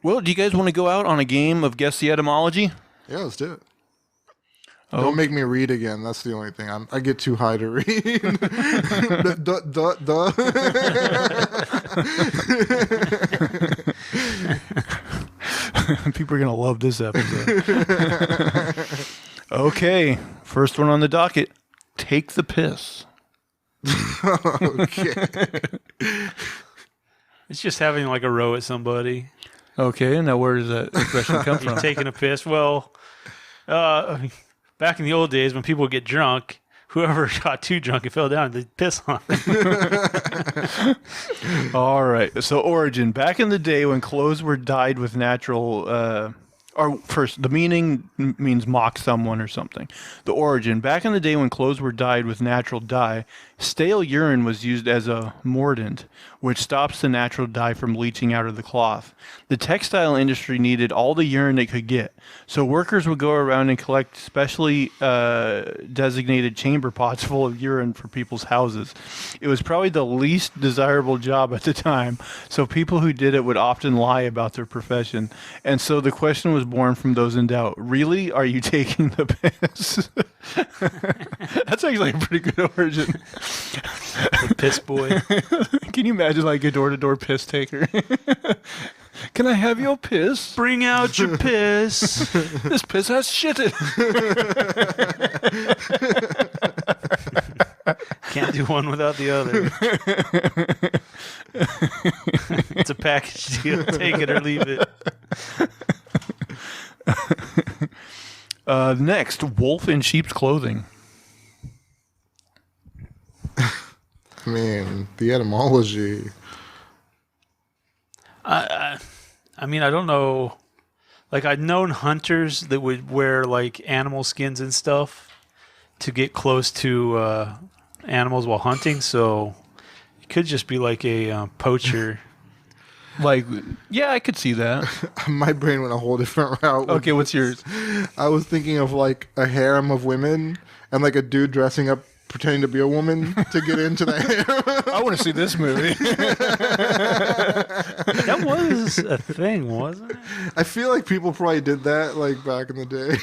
Well, do you guys want to go out on a game of Guess the Etymology? Yeah, let's do it. Oh. Don't make me read again. That's the only thing. I get too high to read. People are going to love this episode. Okay, first one on the docket. Take the piss. Okay. It's just having like a row at somebody. Okay, now where does that expression come from? You're taking a piss. Well, back in the old days when people would get drunk, whoever got too drunk and fell down, they'd piss on them. All right. So origin. Back in the day when clothes were dyed with natural... or first, the meaning means mock someone or something. The origin. Back in the day when clothes were dyed with natural dye, stale urine was used as a mordant, which stops the natural dye from leaching out of the cloth. The textile industry needed all the urine they could get, so workers would go around and collect specially designated chamber pots full of urine for people's houses. It was probably the least desirable job at the time, so people who did it would often lie about their profession. And so the question was born from those in doubt. Really? Are you taking the piss? That's actually a pretty good origin. The piss boy. Can you imagine like a door-to-door piss taker? Can I have your piss? Bring out your piss. This piss has shit in it. Can't do one without the other. It's a package deal. Take it or leave it. Next, wolf in sheep's clothing. Man, the etymology. I mean, I don't know. Like, I'd known hunters that would wear, like, animal skins and stuff to get close to animals while hunting, so it could just be like a poacher. Like, yeah, I could see that. My brain went a whole different route. Okay, what's yours? I was thinking of like a harem of women and like a dude dressing up pretending to be a woman to get into the harem. I want to see this movie. That was a thing, wasn't it? I feel like people probably did that like back in the day.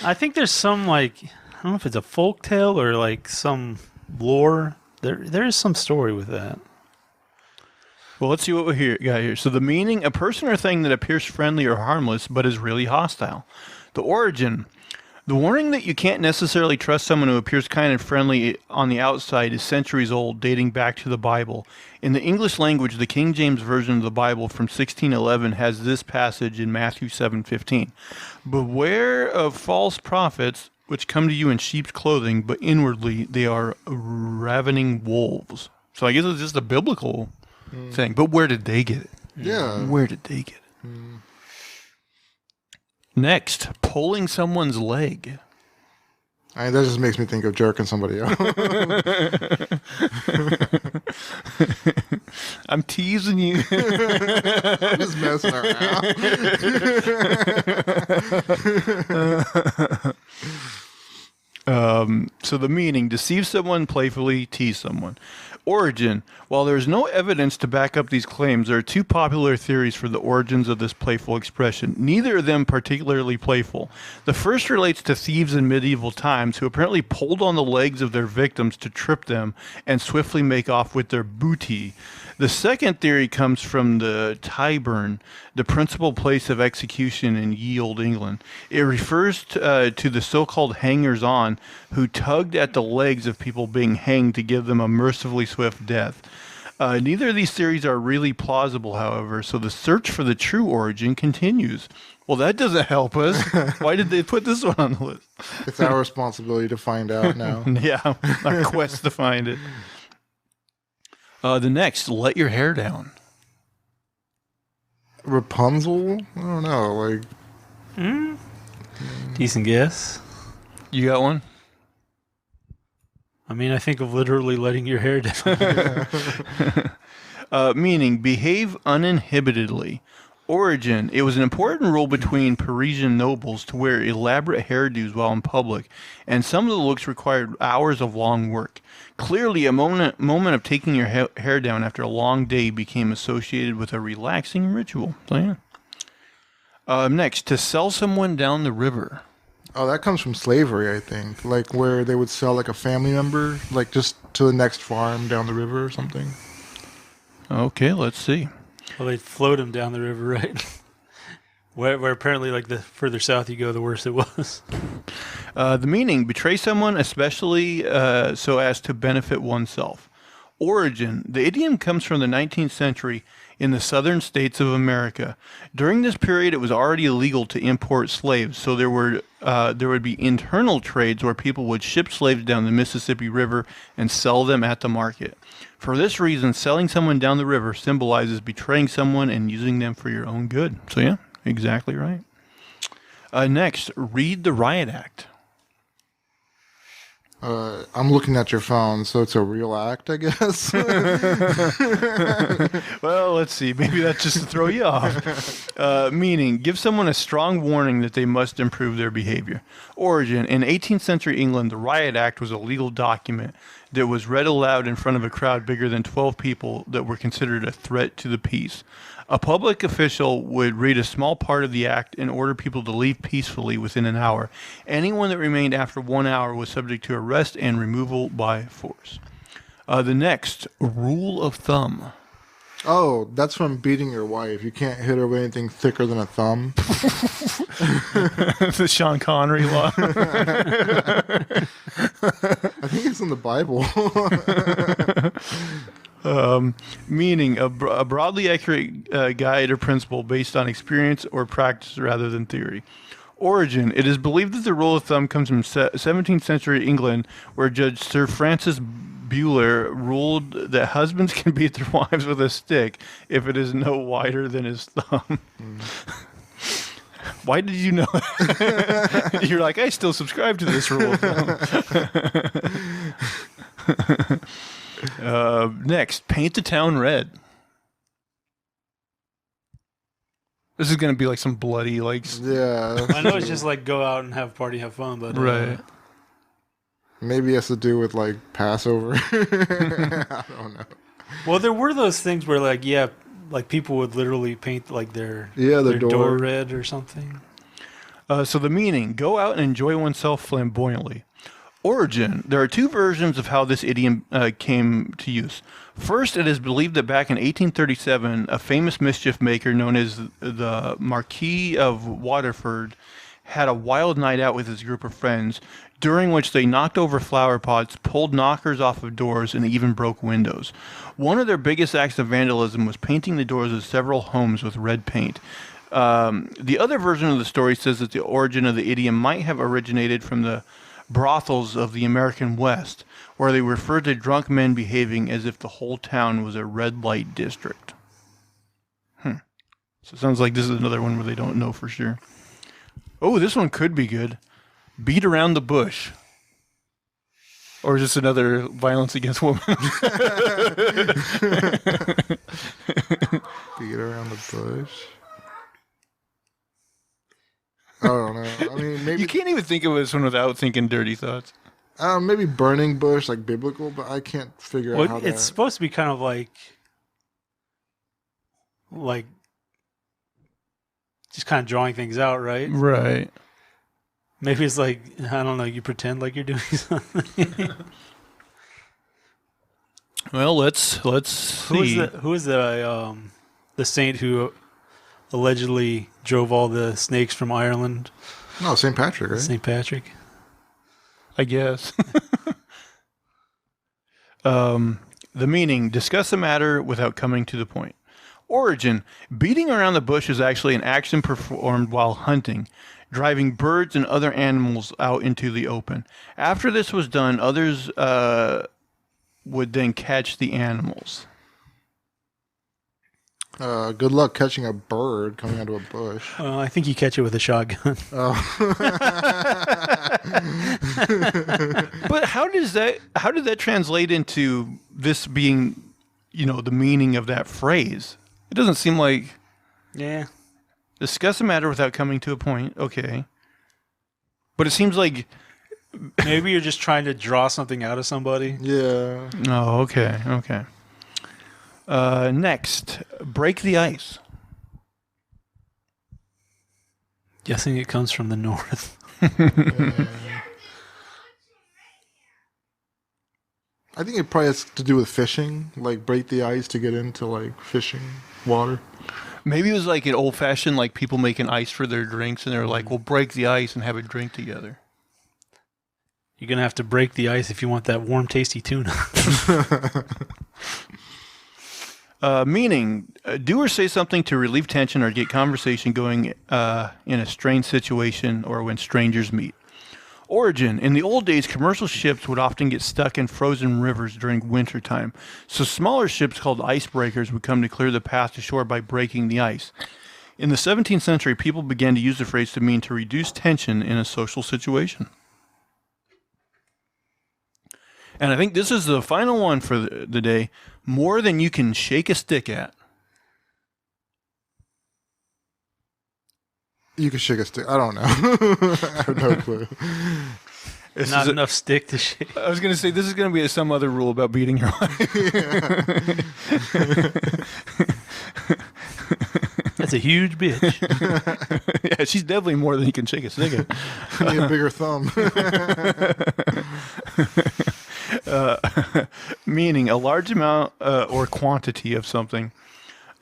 I think there's some, like, I don't know if it's a folk tale or like some lore. There is some story with that. Well, let's see what we got here. So the meaning, a person or thing that appears friendly or harmless but is really hostile. The origin, the warning that you can't necessarily trust someone who appears kind and friendly on the outside is centuries old, dating back to the Bible. In the English language, the King James Version of the Bible from 1611 has this passage in Matthew 7:15. Beware of false prophets which come to you in sheep's clothing, but inwardly they are ravening wolves. So I guess it's just a biblical thing. But where did they get it? Yeah. Where did they get it? Next, pulling someone's leg. I mean, that just makes me think of jerking somebody out. I'm teasing you. I'm just messing around. So the meaning, deceive someone, playfully tease someone. Origin, while there is no evidence to back up these claims, there are two popular theories for the origins of this playful expression, neither of them particularly playful. The first relates to thieves in medieval times who apparently pulled on the legs of their victims to trip them and swiftly make off with their booty. The second theory comes from the Tyburn, the principal place of execution in ye olde England. It refers to the so-called hangers-on who tugged at the legs of people being hanged to give them a mercifully swift death. Neither of these theories are really plausible, however, so the search for the true origin continues. Well, that doesn't help us. Why did they put this one on the list? It's our responsibility to find out now. Yeah, our quest to find it. The next, let your hair down. Rapunzel? I don't know. Like, Decent guess. You got one? I mean, I think of literally letting your hair down. Meaning, behave uninhibitedly. Origin. It was an important rule between Parisian nobles to wear elaborate hairdos while in public, and some of the looks required hours of long work. Clearly, a moment of taking your hair down after a long day became associated with a relaxing ritual. So, yeah. Next, to sell someone down the river. Oh, that comes from slavery, I think. Like where they would sell like a family member, like just to the next farm down the river or something. Okay, let's see. Well, they float him down the river, right? where apparently, like the further south you go, the worse it was. The meaning, betray someone, especially so as to benefit oneself. Origin, the idiom comes from the 19th century in the southern states of America. During this period, it was already illegal to import slaves, so there would be internal trades where people would ship slaves down the Mississippi River and sell them at the market. For this reason, selling someone down the river symbolizes betraying someone and using them for your own good. So yeah, exactly right. Next, read the Riot Act. I'm looking at your phone, so it's a real act, I guess. Well, let's see. Maybe that's just to throw you off. Meaning, give someone a strong warning that they must improve their behavior. Origin, in 18th century England, the Riot Act was a legal document that was read aloud in front of a crowd bigger than 12 people that were considered a threat to the peace. A public official would read a small part of the act and order people to leave peacefully within an hour. Anyone that remained after 1 hour was subject to arrest and removal by force. The next, rule of thumb. Oh, that's from beating your wife. You can't hit her with anything thicker than a thumb. The Sean Connery law. I think it's in the Bible. Meaning, a broadly accurate guide or principle based on experience or practice rather than theory. Origin, it is believed that the rule of thumb comes from 17th century England, where Judge Sir Francis Buller ruled that husbands can beat their wives with a stick if it is no wider than his thumb. Why did you know that? You're like, I still subscribe to this rule of thumb. Next, paint the town red. This is going to be like some bloody, like... Yeah. I know it's just like go out and have a party, have fun, but... Right. Maybe it has to do with like Passover. I don't know. Well, there were those things where like, yeah, like people would literally paint like their the door red or something. So the meaning, go out and enjoy oneself flamboyantly. Origin, there are two versions of how this idiom came to use. First, it is believed that back in 1837, a famous mischief maker known as the Marquis of Waterford had a wild night out with his group of friends, during which they knocked over flower pots, pulled knockers off of doors, and even broke windows. One of their biggest acts of vandalism was painting the doors of several homes with red paint. The other version of the story says that the origin of the idiom might have originated from the brothels of the American West, where they referred to drunk men behaving as if the whole town was a red light district. So it sounds like this is another one where they don't know for sure. Oh, this one could be good. Beat around the bush. Or just another violence against women. Beat around the bush. I don't know. I mean, maybe You can't even think of this one without thinking dirty thoughts. maybe burning bush, like biblical, but I can't figure out how Well, that. it's supposed to be kind of like just kind of drawing things out, right? Right. Maybe it's like, I don't know, you pretend like you're doing something. Well, let's see. Who is the saint who allegedly drove all the snakes from Ireland? No, St. Patrick, right? St. Patrick. I guess. The meaning, discuss a matter without coming to the point. Origin, beating around the bush is actually an action performed while hunting, driving birds and other animals out into the open. After this was done, others would then catch the animals. Good luck catching a bird coming out of a bush. I think you catch it with a shotgun. Oh. But how did that translate into this being, the meaning of that phrase? It doesn't seem like... Yeah. Discuss a matter without coming to a point. Okay. But it seems like... Maybe you're just trying to draw something out of somebody. Yeah. Oh, okay. Okay. Next, break the ice. Guessing it comes from the north. I think it probably has to do with fishing, like break the ice to get into like fishing water. Maybe it was like an old-fashioned, like people making ice for their drinks, and they're like, we'll break the ice and have a drink together. You're going to have to break the ice if you want that warm, tasty tuna. Meaning, do or say something to relieve tension or get conversation going in a strained situation or when strangers meet. Origin. In the old days, commercial ships would often get stuck in frozen rivers during wintertime, so smaller ships called icebreakers would come to clear the path to shore by breaking the ice. In the 17th century, people began to use the phrase to mean to reduce tension in a social situation. And I think this is the final one for the day. More than you can shake a stick at. You can shake a stick. I don't know. I have no clue. Not enough stick to shake. I was going to say, this is going to be some other rule about beating your wife. That's a huge bitch. Yeah, she's definitely more than you can shake a stick at. You need a bigger thumb. Meaning a large amount or quantity of something.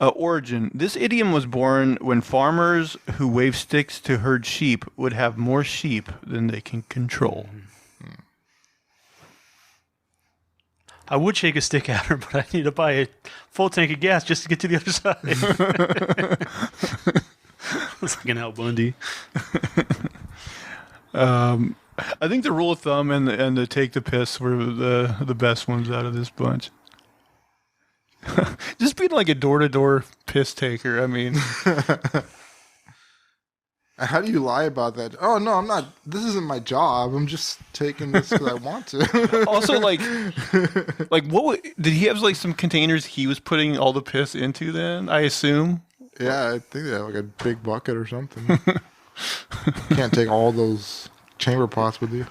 Origin. This idiom was born when farmers who wave sticks to herd sheep would have more sheep than they can control. I would shake a stick at her, but I need to buy a full tank of gas just to get to the other side. It's like an Al Bundy. I think the rule of thumb and the take the piss were the best ones out of this bunch. Just being like a door-to-door piss taker. I mean, How do you lie about that? Oh no, I'm not. This isn't my job. I'm just taking this because I want to. also like did he have like some containers he was putting all the piss into? Then I assume. Yeah, I think they have like a big bucket or something. Can't take all those chamber pots with you.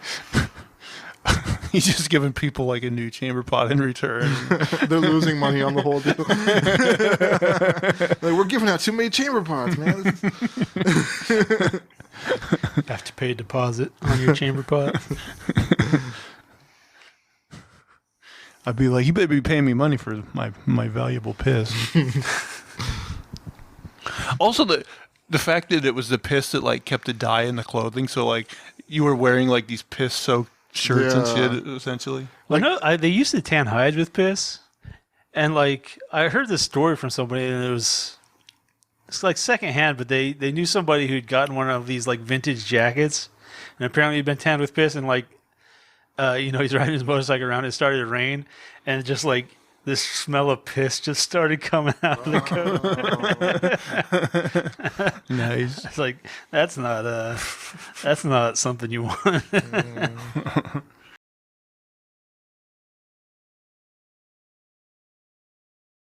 He's just giving people like a new chamber pot in return. They're losing money on the whole deal. Like, we're giving out too many chamber pots, man. Have to pay a deposit on your chamber pot. I'd be like, you better be paying me money for my valuable piss. Also, the fact that it was the piss that like kept the dye in the clothing, so like you were wearing like these piss-soaked shirts and shit, essentially. Well, no, they used to tan hides with piss, and like I heard this story from somebody, and it's like secondhand, but they knew somebody who'd gotten one of these like vintage jackets, and apparently he'd been tanned with piss, and like he's riding his motorcycle around, it started to rain, and just like this smell of piss just started coming out of the coat. Nice. It's like that's not something you want.